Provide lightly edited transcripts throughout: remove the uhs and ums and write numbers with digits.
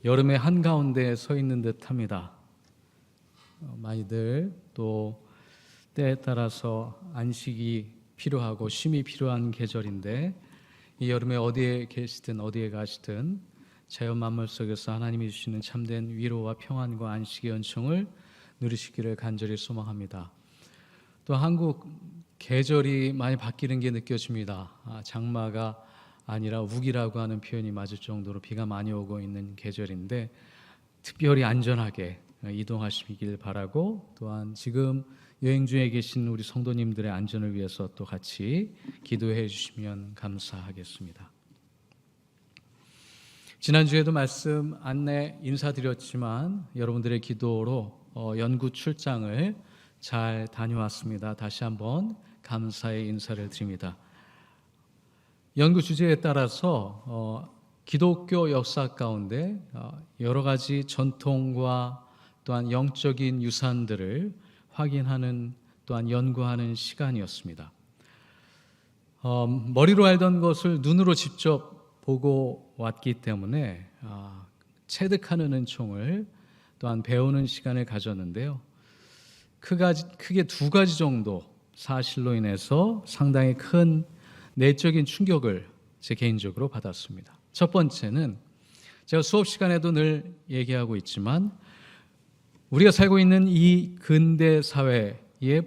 여름의 한가운데에 서 있는 듯합니다. 많이들 또 때에 따라서 안식이 필요하고 쉼이 필요한 계절인데, 이 여름에 어디에 계시든 어디에 가시든 자연 만물 속에서 하나님이 주시는 참된 위로와 평안과 안식의 은총을 누리시기를 간절히 소망합니다. 또 한국 계절이 많이 바뀌는 게 느껴집니다. 장마가 아니라 우기라고 하는 표현이 맞을 정도로 비가 많이 오고 있는 계절인데, 특별히 안전하게 이동하시길 바라고, 또한 지금 여행 중에 계신 우리 성도님들의 안전을 위해서 또 같이 기도해 주시면 감사하겠습니다. 지난주에도 말씀 안내 인사드렸지만 여러분들의 기도로 연구 출장을 잘 다녀왔습니다. 다시 한번 감사의 인사를 드립니다. 연구 주제에 따라서 기독교 역사 가운데 여러 가지 전통과 또한 영적인 유산들을 확인하는, 또한 연구하는 시간이었습니다. 머리로 알던 것을 눈으로 직접 보고 왔기 때문에 체득하는 은총을 또한 배우는 시간을 가졌는데요. 크게 두 가지 정도 사실로 인해서 상당히 큰 내적인 충격을 제 개인적으로 받았습니다. 첫 번째는 제가 수업 시간에도 늘 얘기하고 있지만, 우리가 살고 있는 이 근대 사회의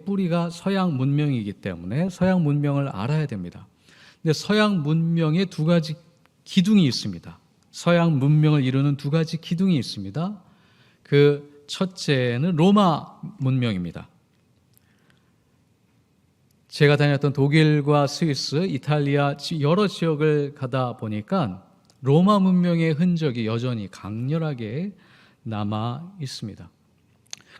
뿌리가 서양 문명이기 때문에 서양 문명을 알아야 됩니다. 근데 서양 문명에 두 가지 기둥이 있습니다. 서양 문명을 이루는 두 가지 기둥이 있습니다. 그 첫째는 로마 문명입니다. 제가 다녔던 독일과 스위스, 이탈리아 여러 지역을 가다 보니까 로마 문명의 흔적이 여전히 강렬하게 남아 있습니다.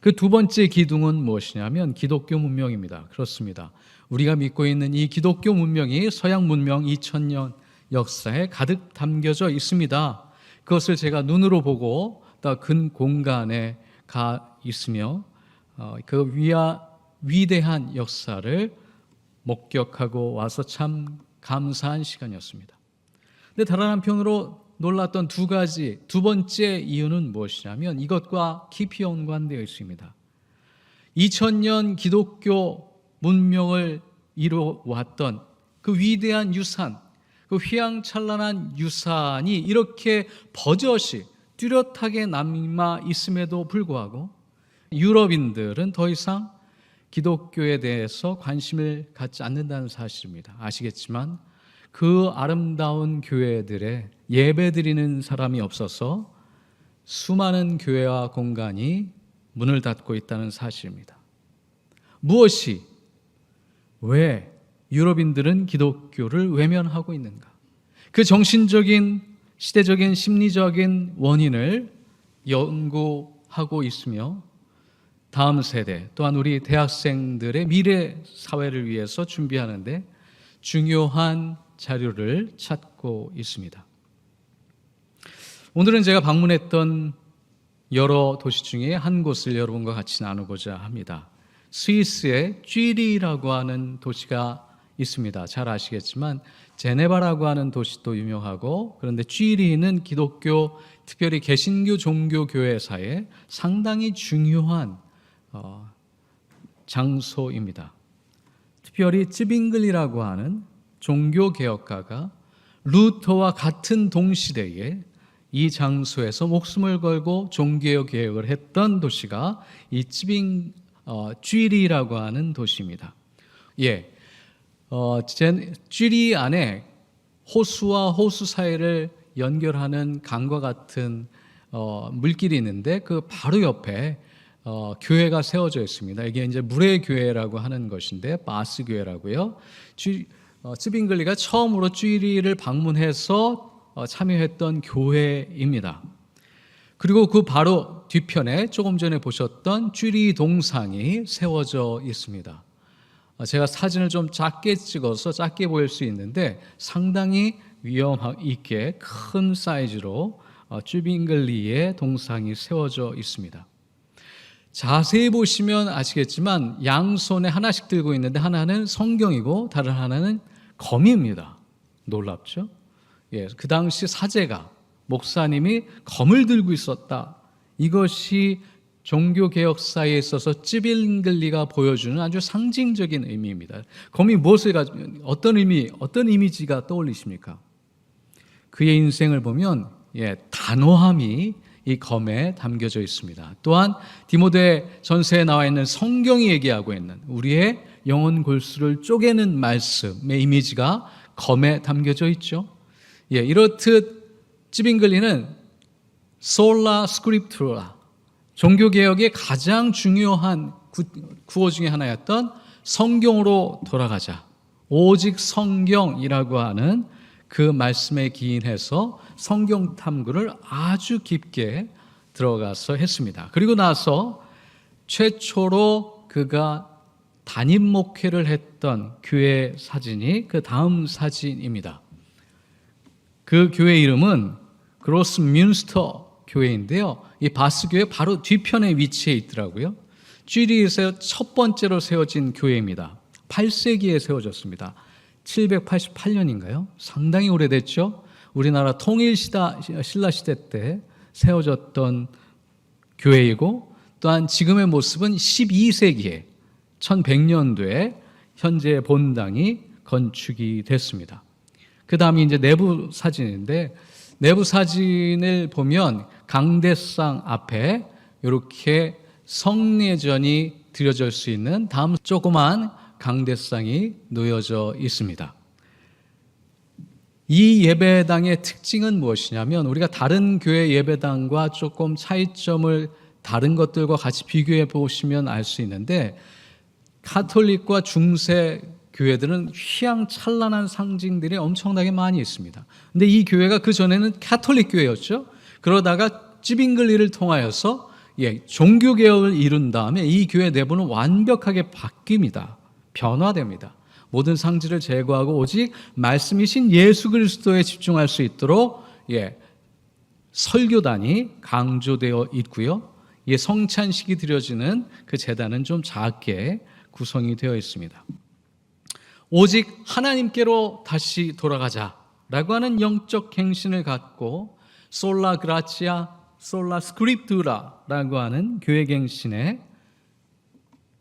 그 두 번째 기둥은 무엇이냐면 기독교 문명입니다. 그렇습니다. 우리가 믿고 있는 이 기독교 문명이 서양 문명 2000년 역사에 가득 담겨져 있습니다. 그것을 제가 눈으로 보고 또 근 공간에 가 있으며 그 위대한 역사를 목격하고 와서 참 감사한 시간이었습니다. 근데 다른 한편으로 놀랐던 두 번째 이유는 무엇이냐면 이것과 깊이 연관되어 있습니다. 2000년 기독교 문명을 이루어왔던 그 위대한 유산, 그 휘황찬란한 유산이 이렇게 버젓이 뚜렷하게 남아 있음에도 불구하고 유럽인들은 더 이상 기독교에 대해서 관심을 갖지 않는다는 사실입니다. 아시겠지만 그 아름다운 교회들에 예배드리는 사람이 없어서 수많은 교회와 공간이 문을 닫고 있다는 사실입니다. 왜 유럽인들은 기독교를 외면하고 있는가? 그 정신적인, 시대적인, 심리적인 원인을 연구하고 있으며 다음 세대, 또한 우리 대학생들의 미래 사회를 위해서 준비하는데 중요한 자료를 찾고 있습니다. 오늘은 제가 방문했던 여러 도시 중에 한 곳을 여러분과 같이 나누고자 합니다. 스위스의 쥐리히라고 하는 도시가 있습니다. 잘 아시겠지만 제네바라고 하는 도시도 유명하고, 그런데 쥐리히는 기독교, 특별히 개신교 종교교회사에 상당히 중요한 장소입니다. 특별히 츠빙글리라고 하는 종교개혁가가 루터와 같은 동시대에 이 장소에서 목숨을 걸고 종교개혁을 했던 도시가 이 쥐리히라고 하는 도시입니다. 쥐리히 안에 호수와 호수 사이를 연결하는 강과 같은 물길이 있는데 그 바로 옆에 교회가 세워져 있습니다. 이게 이제 물의 교회라고 하는 것인데 바스 교회라고요. 츠빙글리가 처음으로 쥐리히를 방문해서 참여했던 교회입니다. 그리고 그 바로 뒤편에 조금 전에 보셨던 쥐리히 동상이 세워져 있습니다. 제가 사진을 좀 작게 찍어서 작게 보일 수 있는데 상당히 위험 있게 큰 사이즈로 쥐빙글리의 동상이 세워져 있습니다. 자세히 보시면 아시겠지만 양손에 하나씩 들고 있는데 하나는 성경이고 다른 하나는 검입니다. 놀랍죠? 그 당시 사제가 목사님이 검을 들고 있었다. 이것이 종교개혁사에 있어서 찌빙글리가 보여주는 아주 상징적인 의미입니다. 검이 무엇을 가지고 어떤 의미, 어떤 이미지가 떠올리십니까? 그의 인생을 보면 단호함이 이 검에 담겨져 있습니다. 또한 디모데 전서에 나와 있는 성경이 얘기하고 있는 우리의 영혼 골수를 쪼개는 말씀의 이미지가 검에 담겨져 있죠. 이렇듯 찌빙글리는 솔라 스크립투라, 종교개혁의 가장 중요한 구호 중에 하나였던 성경으로 돌아가자, 오직 성경이라고 하는 그 말씀에 기인해서 성경 탐구를 아주 깊게 들어가서 했습니다. 그리고 나서 최초로 그가 담임 목회를 했던 교회 사진이 그 다음 사진입니다. 그 교회 이름은 그로스뮌스터 교회인데요. 이 바스교회 바로 뒤편에 위치해 있더라고요. 쥐리히에서 첫 번째로 세워진 교회입니다. 8세기에 세워졌습니다. 788년인가요? 상당히 오래됐죠. 우리나라 통일신라 시대 때 세워졌던 교회이고, 또한 지금의 모습은 12세기에 1100년도에 현재 본당이 건축이 됐습니다. 그 다음이 이제 내부 사진인데, 내부 사진을 보면 강대상 앞에 이렇게 성례전이 드려질 수 있는 다음 조그만 강대상이 놓여져 있습니다. 이 예배당의 특징은 무엇이냐면, 우리가 다른 교회 예배당과 조금 차이점을 다른 것들과 같이 비교해 보시면 알 수 있는데, 가톨릭과 중세 교회들은 휘황찬란한 상징들이 엄청나게 많이 있습니다. 근데 이 교회가 그 전에는 가톨릭 교회였죠. 그러다가 찌빙글리를 통하여서 종교개혁을 이룬 다음에 이 교회 내부는 완벽하게 바뀝니다. 변화됩니다. 모든 상징을 제거하고 오직 말씀이신 예수 그리스도에 집중할 수 있도록 설교단이 강조되어 있고요. 성찬식이 드려지는 그 제단은 좀 작게 구성이 되어 있습니다. 오직 하나님께로 다시 돌아가자라고 하는 영적 행신을 갖고 솔라 그라치아, 솔라 스크립투라라고 하는 교회 행신의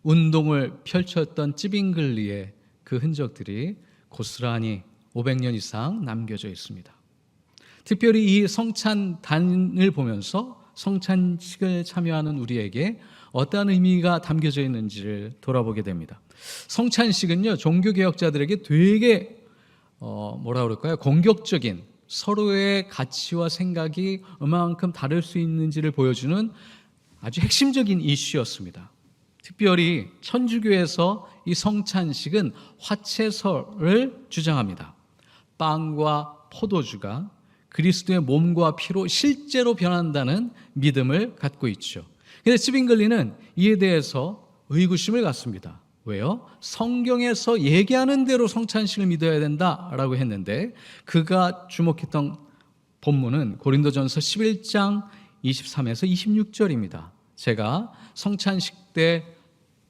운동을 펼쳤던 찌빙글리의 그 흔적들이 고스란히 500년 이상 남겨져 있습니다. 특별히 이 성찬단을 보면서 성찬식을 참여하는 우리에게 어떠한 의미가 담겨져 있는지를 돌아보게 됩니다. 성찬식은요, 종교개혁자들에게 되게 공격적인, 서로의 가치와 생각이 얼마만큼 다를 수 있는지를 보여주는 아주 핵심적인 이슈였습니다. 특별히 천주교에서 이 성찬식은 화채설을 주장합니다. 빵과 포도주가 그리스도의 몸과 피로 실제로 변한다는 믿음을 갖고 있죠. 그런데 찌빙글리는 이에 대해서 의구심을 갖습니다. 왜요? 성경에서 얘기하는 대로 성찬식을 믿어야 된다라고 했는데, 그가 주목했던 본문은 고린도전서 11장 23에서 26절입니다. 제가 성찬식 때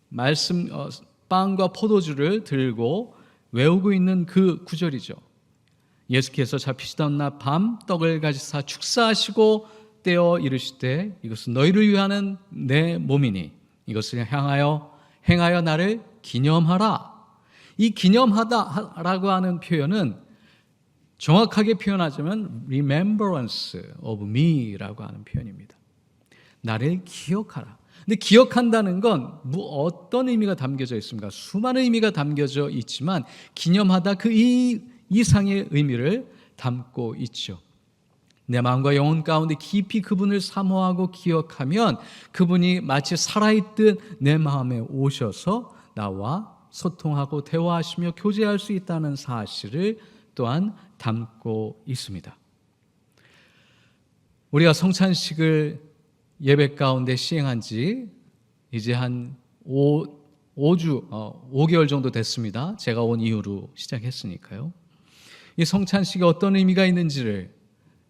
말씀 빵과 포도주를 들고 외우고 있는 그 구절이죠. 예수께서 잡히시던 날 밤 떡을 가지사 축사하시고 떼어 이르시되 이것은 너희를 위하는 내 몸이니 이것을 행하여 나를 기념하라. 이 기념하다라고 하는 표현은 정확하게 표현하자면 remembrance of me라고 하는 표현입니다. 나를 기억하라. 근데 기억한다는 건 어떤 의미가 담겨져 있습니까? 수많은 의미가 담겨져 있지만 기념하다 그 이상의 의미를 담고 있죠. 내 마음과 영혼 가운데 깊이 그분을 사모하고 기억하면 그분이 마치 살아있듯 내 마음에 오셔서 나와 소통하고 대화하시며 교제할 수 있다는 사실을 또한 담고 있습니다. 우리가 성찬식을 예배 가운데 시행한 지 이제 한 5개월 정도 됐습니다. 제가 온 이후로 시작했으니까요. 이 성찬식이 어떤 의미가 있는지를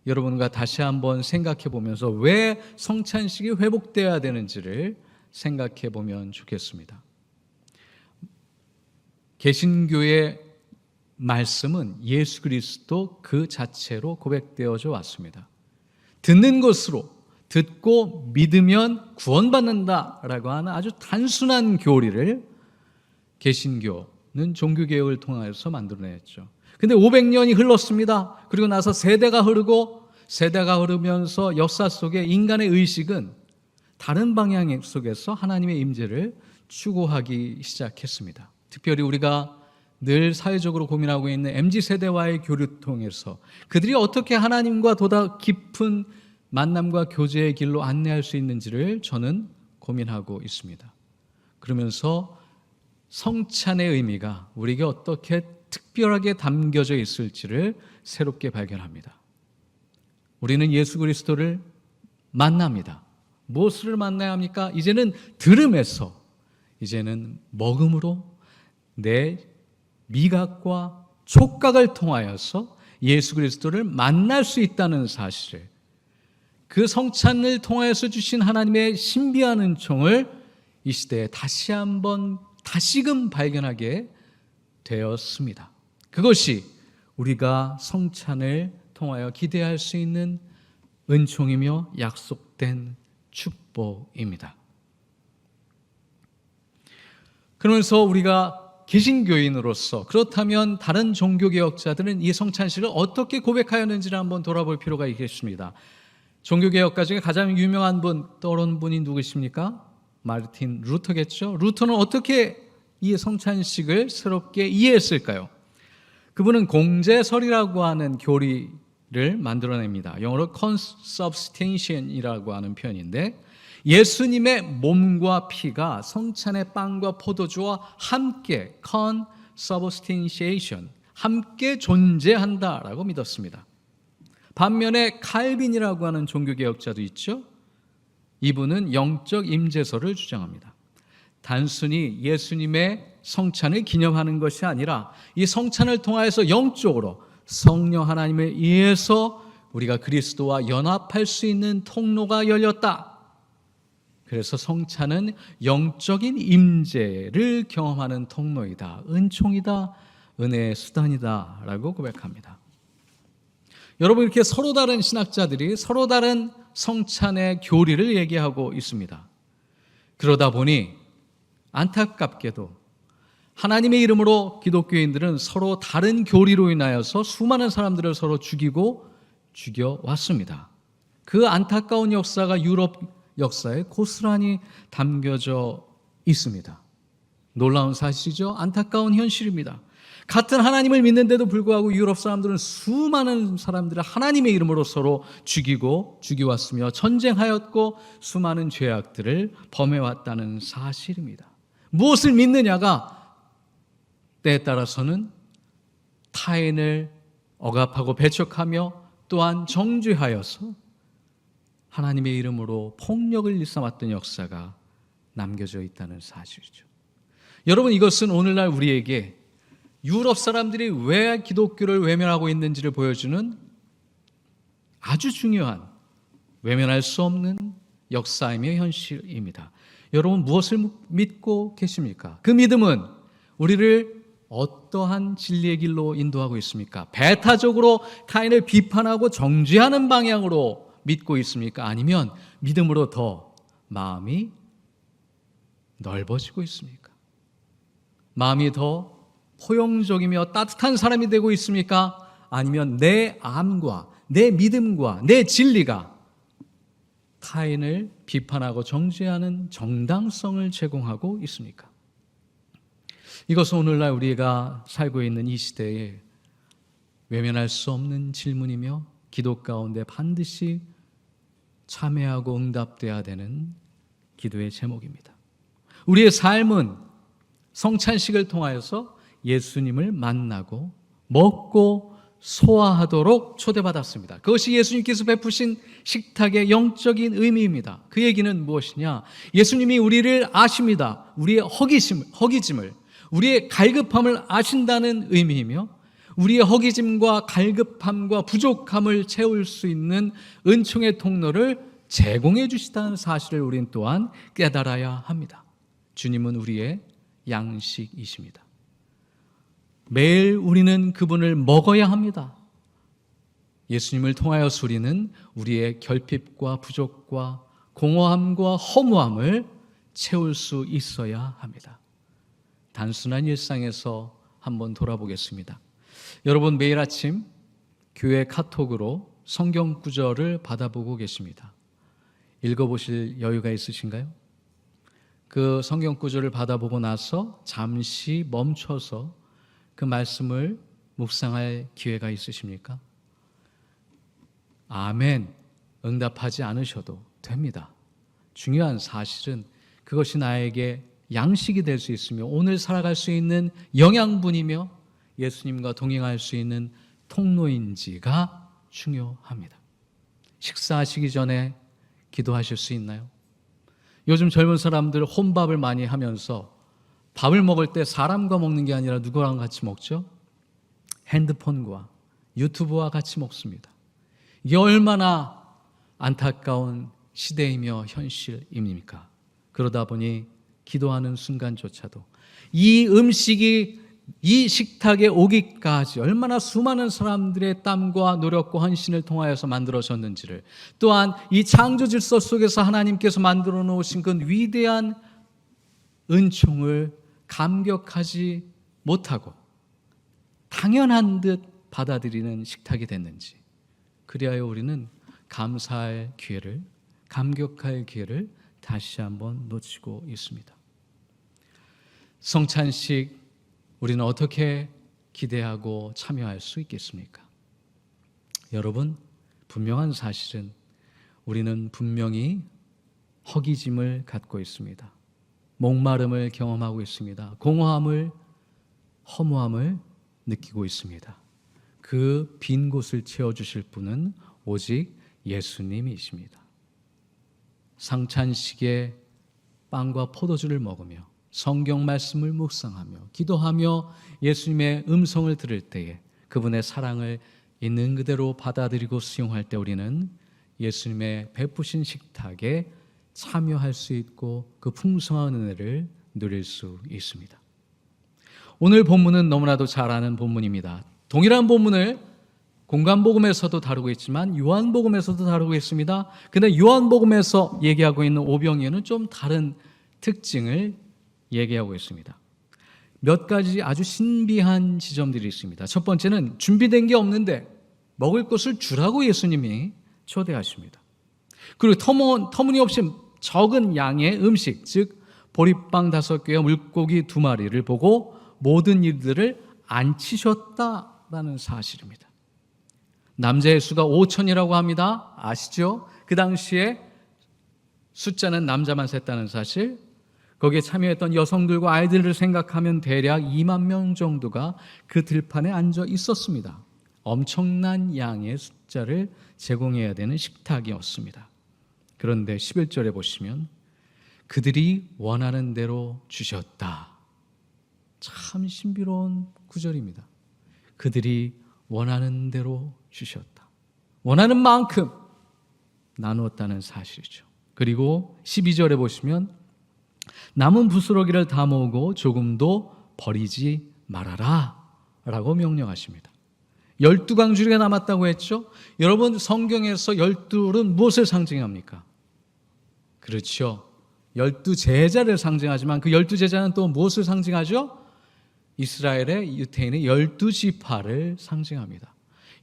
여러분과 다시 한번 생각해 보면서 왜 성찬식이 회복되어야 되는지를 생각해 보면 좋겠습니다. 개신교의 말씀은 예수 그리스도 그 자체로 고백되어져 왔습니다. 듣는 것으로, 듣고 믿으면 구원받는다라고 하는 아주 단순한 교리를 개신교는 종교개혁을 통해서 만들어냈죠. 근데 500년이 흘렀습니다. 그리고 나서 세대가 흐르면서 역사 속에 인간의 의식은 다른 방향 속에서 하나님의 임재를 추구하기 시작했습니다. 특별히 우리가 늘 사회적으로 고민하고 있는 MZ세대와의 교류를 통해서 그들이 어떻게 하나님과 보다 깊은 만남과 교제의 길로 안내할 수 있는지를 저는 고민하고 있습니다. 그러면서 성찬의 의미가 우리에게 어떻게 특별하게 담겨져 있을지를 새롭게 발견합니다. 우리는 예수 그리스도를 만납니다. 무엇을 만나야 합니까? 이제는 들음에서, 이제는 먹음으로 내 미각과 촉각을 통하여서 예수 그리스도를 만날 수 있다는 사실을, 그 성찬을 통하여서 주신 하나님의 신비한 은총을 이 시대에 다시금 발견하게 되었습니다. 그것이 우리가 성찬을 통하여 기대할 수 있는 은총이며 약속된 축복입니다. 그러면서 우리가 개신교인으로서, 그렇다면 다른 종교개혁자들은 이 성찬식을 어떻게 고백하였는지를 한번 돌아볼 필요가 있겠습니다. 종교개혁가 중에 가장 유명한 분, 떠오르는 분이 누구십니까? 마르틴 루터겠죠. 루터는 어떻게 이 성찬식을 새롭게 이해했을까요? 그분은 공제설이라고 하는 교리를 만들어냅니다. 영어로 consubstantiation이라고 하는 표현인데, 예수님의 몸과 피가 성찬의 빵과 포도주와 함께, consubstantiation, 함께 존재한다라고 믿었습니다. 반면에 칼빈이라고 하는 종교개혁자도 있죠. 이분은 영적 임재설을 주장합니다. 단순히 예수님의 성찬을 기념하는 것이 아니라 이 성찬을 통하여서 영적으로 성령 하나님에 의해서 우리가 그리스도와 연합할 수 있는 통로가 열렸다. 그래서 성찬은 영적인 임재를 경험하는 통로이다, 은총이다, 은혜의 수단이다 라고 고백합니다. 여러분, 이렇게 서로 다른 신학자들이 서로 다른 성찬의 교리를 얘기하고 있습니다. 그러다 보니 안타깝게도 하나님의 이름으로 기독교인들은 서로 다른 교리로 인하여서 수많은 사람들을 서로 죽여왔습니다. 그 안타까운 역사가 유럽 역사에 고스란히 담겨져 있습니다. 놀라운 사실이죠. 안타까운 현실입니다. 같은 하나님을 믿는데도 불구하고 유럽 사람들은 수많은 사람들을 하나님의 이름으로 서로 죽여왔으며 전쟁하였고 수많은 죄악들을 범해왔다는 사실입니다. 무엇을 믿느냐가 때에 따라서는 타인을 억압하고 배척하며 또한 정죄하여서 하나님의 이름으로 폭력을 일삼았던 역사가 남겨져 있다는 사실이죠. 여러분, 이것은 오늘날 우리에게 유럽 사람들이 왜 기독교를 외면하고 있는지를 보여주는 아주 중요한, 외면할 수 없는 역사이며 현실입니다. 여러분, 무엇을 믿고 계십니까? 그 믿음은 우리를 어떠한 진리의 길로 인도하고 있습니까? 배타적으로 타인을 비판하고 정죄하는 방향으로 믿고 있습니까? 아니면 믿음으로 더 마음이 넓어지고 있습니까? 마음이 더 포용적이며 따뜻한 사람이 되고 있습니까? 아니면 내 암과 내 믿음과 내 진리가 타인을 비판하고 정죄하는 정당성을 제공하고 있습니까? 이것은 오늘날 우리가 살고 있는 이 시대에 외면할 수 없는 질문이며 기도 가운데 반드시 참여하고 응답돼야 되는 기도의 제목입니다. 우리의 삶은 성찬식을 통하여서 예수님을 만나고 먹고 소화하도록 초대받았습니다. 그것이 예수님께서 베푸신 식탁의 영적인 의미입니다. 그 얘기는 무엇이냐? 예수님이 우리를 아십니다. 우리의 허기짐을, 우리의 갈급함을 아신다는 의미이며 우리의 허기짐과 갈급함과 부족함을 채울 수 있는 은총의 통로를 제공해 주시다는 사실을 우린 또한 깨달아야 합니다. 주님은 우리의 양식이십니다. 매일 우리는 그분을 먹어야 합니다. 예수님을 통하여서 우리는 우리의 결핍과 부족과 공허함과 허무함을 채울 수 있어야 합니다. 단순한 일상에서 한번 돌아보겠습니다. 여러분 매일 아침 교회 카톡으로 성경 구절을 받아보고 계십니다. 읽어보실 여유가 있으신가요? 그 성경 구절을 받아보고 나서 잠시 멈춰서 그 말씀을 묵상할 기회가 있으십니까? 아멘, 응답하지 않으셔도 됩니다. 중요한 사실은 그것이 나에게 양식이 될 수 있으며 오늘 살아갈 수 있는 영양분이며 예수님과 동행할 수 있는 통로인지가 중요합니다. 식사하시기 전에 기도하실 수 있나요? 요즘 젊은 사람들 혼밥을 많이 하면서 밥을 먹을 때 사람과 먹는 게 아니라 누구랑 같이 먹죠? 핸드폰과 유튜브와 같이 먹습니다. 이게 얼마나 안타까운 시대이며 현실입니까? 그러다 보니 기도하는 순간조차도 이 음식이 이 식탁에 오기까지 얼마나 수많은 사람들의 땀과 노력과 헌신을 통하여서 만들어졌는지를, 또한 이 창조 질서 속에서 하나님께서 만들어 놓으신 그 위대한 은총을 감격하지 못하고 당연한 듯 받아들이는 식탁이 됐는지, 그리하여 우리는 감사할 기회를, 감격할 기회를 다시 한번 놓치고 있습니다. 성찬식 우리는 어떻게 기대하고 참여할 수 있겠습니까? 여러분, 분명한 사실은 우리는 분명히 허기짐을 갖고 있습니다. 목마름을 경험하고 있습니다. 공허함을, 허무함을 느끼고 있습니다. 그 빈 곳을 채워주실 분은 오직 예수님이십니다. 상찬식에 빵과 포도주를 먹으며 성경 말씀을 묵상하며 기도하며 예수님의 음성을 들을 때에 그분의 사랑을 있는 그대로 받아들이고 수용할 때 우리는 예수님의 베푸신 식탁에 참여할 수 있고 그 풍성한 은혜를 누릴 수 있습니다. 오늘 본문은 너무나도 잘 아는 본문입니다. 동일한 본문을 공간복음에서도 다루고 있지만 요한복음에서도 다루고 있습니다. 그런데 요한복음에서 얘기하고 있는 오병이어는 좀 다른 특징을 얘기하고 있습니다. 몇 가지 아주 신비한 지점들이 있습니다. 첫 번째는 준비된 게 없는데 먹을 것을 주라고 예수님이 초대하십니다. 그리고 터무니없이 적은 양의 음식, 즉 보리빵 5개와 물고기 2마리를 보고 모든 이들을 앉히셨다라는 사실입니다. 남자의 수가 5천이라고 합니다. 아시죠? 그 당시에 숫자는 남자만 셌다는 사실, 거기에 참여했던 여성들과 아이들을 생각하면 대략 2만 명 정도가 그 들판에 앉아 있었습니다. 엄청난 양의 숫자를 제공해야 되는 식탁이었습니다. 그런데 11절에 보시면 그들이 원하는 대로 주셨다. 참 신비로운 구절입니다. 그들이 원하는 대로 주셨다. 원하는 만큼 나누었다는 사실이죠. 그리고 12절에 보시면 남은 부스러기를 다 모으고 조금도 버리지 말아라 라고 명령하십니다. 12광주리가 남았다고 했죠. 여러분, 성경에서 12은 무엇을 상징합니까? 그렇죠, 12제자를 상징하지만 그 12제자는 또 무엇을 상징하죠? 이스라엘의 유태인의 12지파를 상징합니다.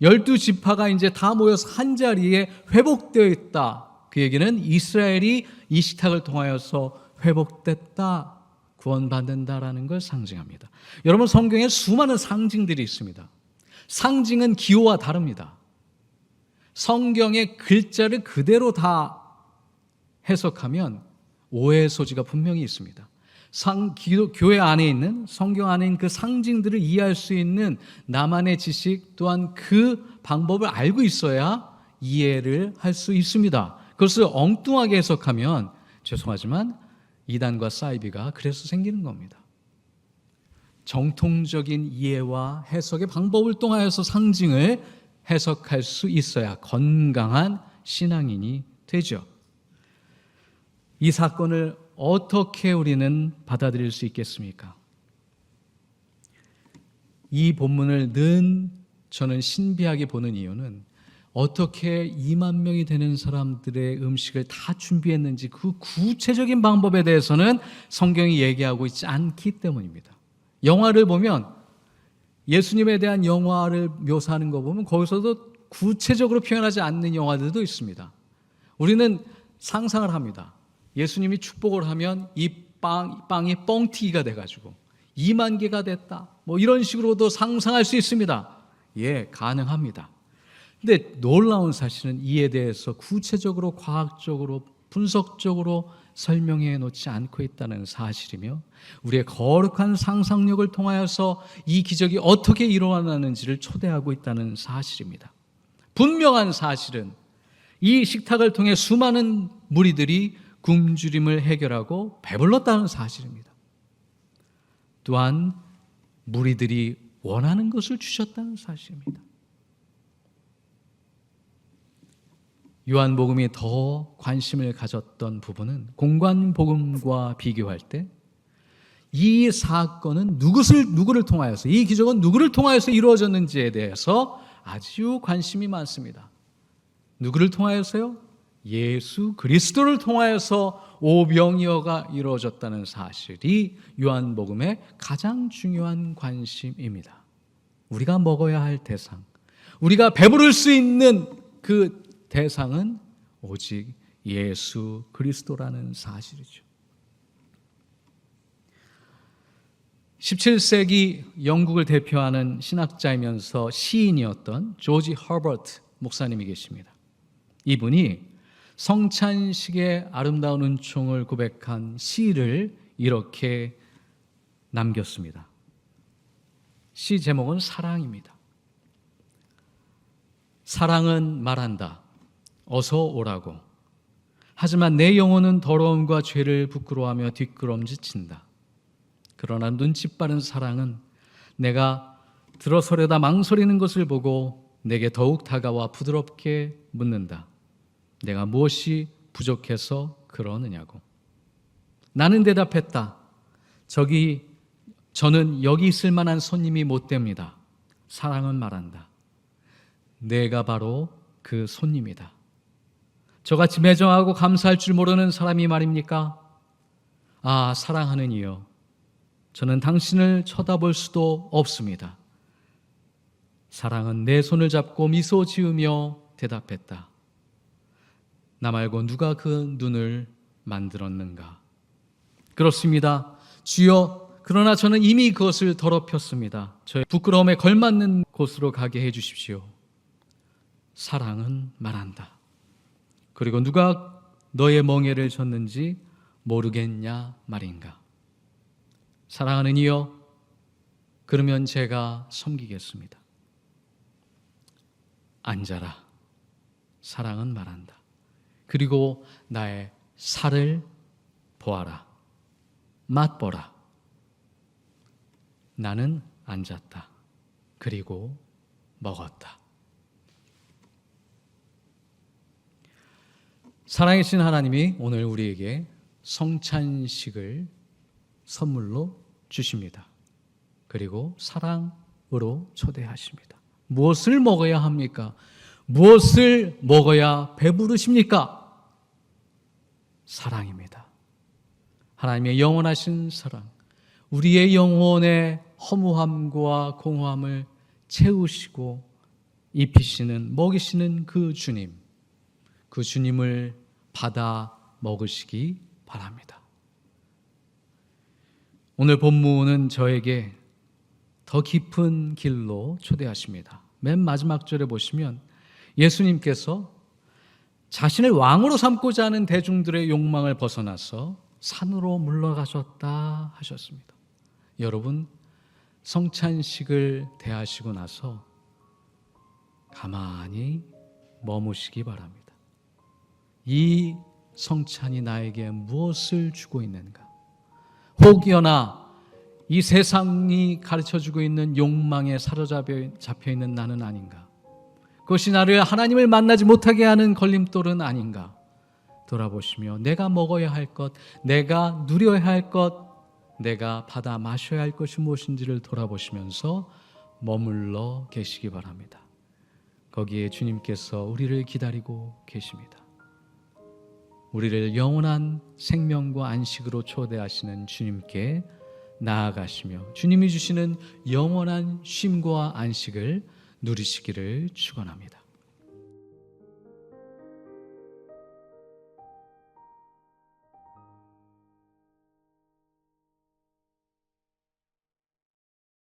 12지파가 이제 다 모여서 한 자리에 회복되어 있다. 그 얘기는 이스라엘이 이 식탁을 통하여서 회복됐다, 구원받는다라는 걸 상징합니다. 여러분, 성경에 수많은 상징들이 있습니다. 상징은 기호와 다릅니다. 성경의 글자를 그대로 다 해석하면 오해의 소지가 분명히 있습니다. 교회 안에 있는, 성경 안에 있는 그 상징들을 이해할 수 있는 나만의 지식, 또한 그 방법을 알고 있어야 이해를 할 수 있습니다. 그것을 엉뚱하게 해석하면 죄송하지만 이단과 사이비가 그래서 생기는 겁니다. 정통적인 이해와 해석의 방법을 통하여서 상징을 해석할 수 있어야 건강한 신앙인이 되죠. 이 사건을 어떻게 우리는 받아들일 수 있겠습니까? 이 본문을 늘 저는 신비하게 보는 이유는 어떻게 2만 명이 되는 사람들의 음식을 다 준비했는지 그 구체적인 방법에 대해서는 성경이 얘기하고 있지 않기 때문입니다. 영화를 보면 예수님에 대한 영화를 묘사하는 거 보면 거기서도 구체적으로 표현하지 않는 영화들도 있습니다. 우리는 상상을 합니다. 예수님이 축복을 하면 이 빵이 뻥튀기가 돼가지고 2만 개가 됐다. 뭐 이런 식으로도 상상할 수 있습니다. 예, 가능합니다. 근데 놀라운 사실은 이에 대해서 구체적으로 과학적으로 분석적으로 설명해 놓지 않고 있다는 사실이며 우리의 거룩한 상상력을 통하여서 이 기적이 어떻게 일어나는지를 초대하고 있다는 사실입니다. 분명한 사실은 이 식탁을 통해 수많은 무리들이 굶주림을 해결하고 배불렀다는 사실입니다. 또한 무리들이 원하는 것을 주셨다는 사실입니다. 요한복음이 더 관심을 가졌던 부분은 공관복음과 비교할 때 이 사건은 누구를 통하여서, 이 기적은 누구를 통하여서 이루어졌는지에 대해서 아주 관심이 많습니다. 누구를 통하여서요? 예수 그리스도를 통하여서 오병이어가 이루어졌다는 사실이 요한복음의 가장 중요한 관심입니다. 우리가 먹어야 할 대상, 우리가 배부를 수 있는 그 대상은 오직 예수 그리스도라는 사실이죠. 17세기 영국을 대표하는 신학자이면서 시인이었던 조지 허버트 목사님이 계십니다. 이분이 성찬식의 아름다운 은총을 고백한 시를 이렇게 남겼습니다. 시 제목은 사랑입니다. 사랑은 말한다. 어서 오라고. 하지만 내 영혼은 더러움과 죄를 부끄러워하며 뒷걸음질친다. 그러나 눈치 빠른 사랑은 내가 들어서려다 망설이는 것을 보고 내게 더욱 다가와 부드럽게 묻는다. 내가 무엇이 부족해서 그러느냐고. 나는 대답했다. 저는 여기 있을 만한 손님이 못 됩니다. 사랑은 말한다. 내가 바로 그 손님이다. 저같이 매정하고 감사할 줄 모르는 사람이 말입니까? 아, 사랑하는 이여, 저는 당신을 쳐다볼 수도 없습니다. 사랑은 내 손을 잡고 미소 지으며 대답했다. 나 말고 누가 그 눈을 만들었는가? 그렇습니다. 주여, 그러나 저는 이미 그것을 더럽혔습니다. 저의 부끄러움에 걸맞는 곳으로 가게 해주십시오. 사랑은 말한다. 그리고 누가 너의 멍에를 졌는지 모르겠냐 말인가? 사랑하는 이여, 그러면 제가 섬기겠습니다. 앉아라. 사랑은 말한다. 그리고 나의 살을 보아라. 맛보라. 나는 앉았다. 그리고 먹었다. 사랑이신 하나님이 오늘 우리에게 성찬식을 선물로 주십니다. 그리고 사랑으로 초대하십니다. 무엇을 먹어야 합니까? 무엇을 먹어야 배부르십니까? 사랑입니다. 하나님의 영원하신 사랑, 우리의 영혼의 허무함과 공허함을 채우시고 입히시는, 먹이시는 그 주님, 그 주님을 받아 먹으시기 바랍니다. 오늘 본문은 저에게 더 깊은 길로 초대하십니다. 맨 마지막 절에 보시면 예수님께서 자신을 왕으로 삼고자 하는 대중들의 욕망을 벗어나서 산으로 물러가셨다 하셨습니다. 여러분, 성찬식을 대하시고 나서 가만히 머무시기 바랍니다. 이 성찬이 나에게 무엇을 주고 있는가? 혹여나 이 세상이 가르쳐주고 있는 욕망에 사로잡혀 있는 나는 아닌가? 그것이 나를 하나님을 만나지 못하게 하는 걸림돌은 아닌가? 돌아보시며 내가 먹어야 할 것, 내가 누려야 할 것, 내가 받아 마셔야 할 것이 무엇인지를 돌아보시면서 머물러 계시기 바랍니다. 거기에 주님께서 우리를 기다리고 계십니다. 우리를 영원한 생명과 안식으로 초대하시는 주님께 나아가시며 주님이 주시는 영원한 쉼과 안식을 누리시기를 축원합니다.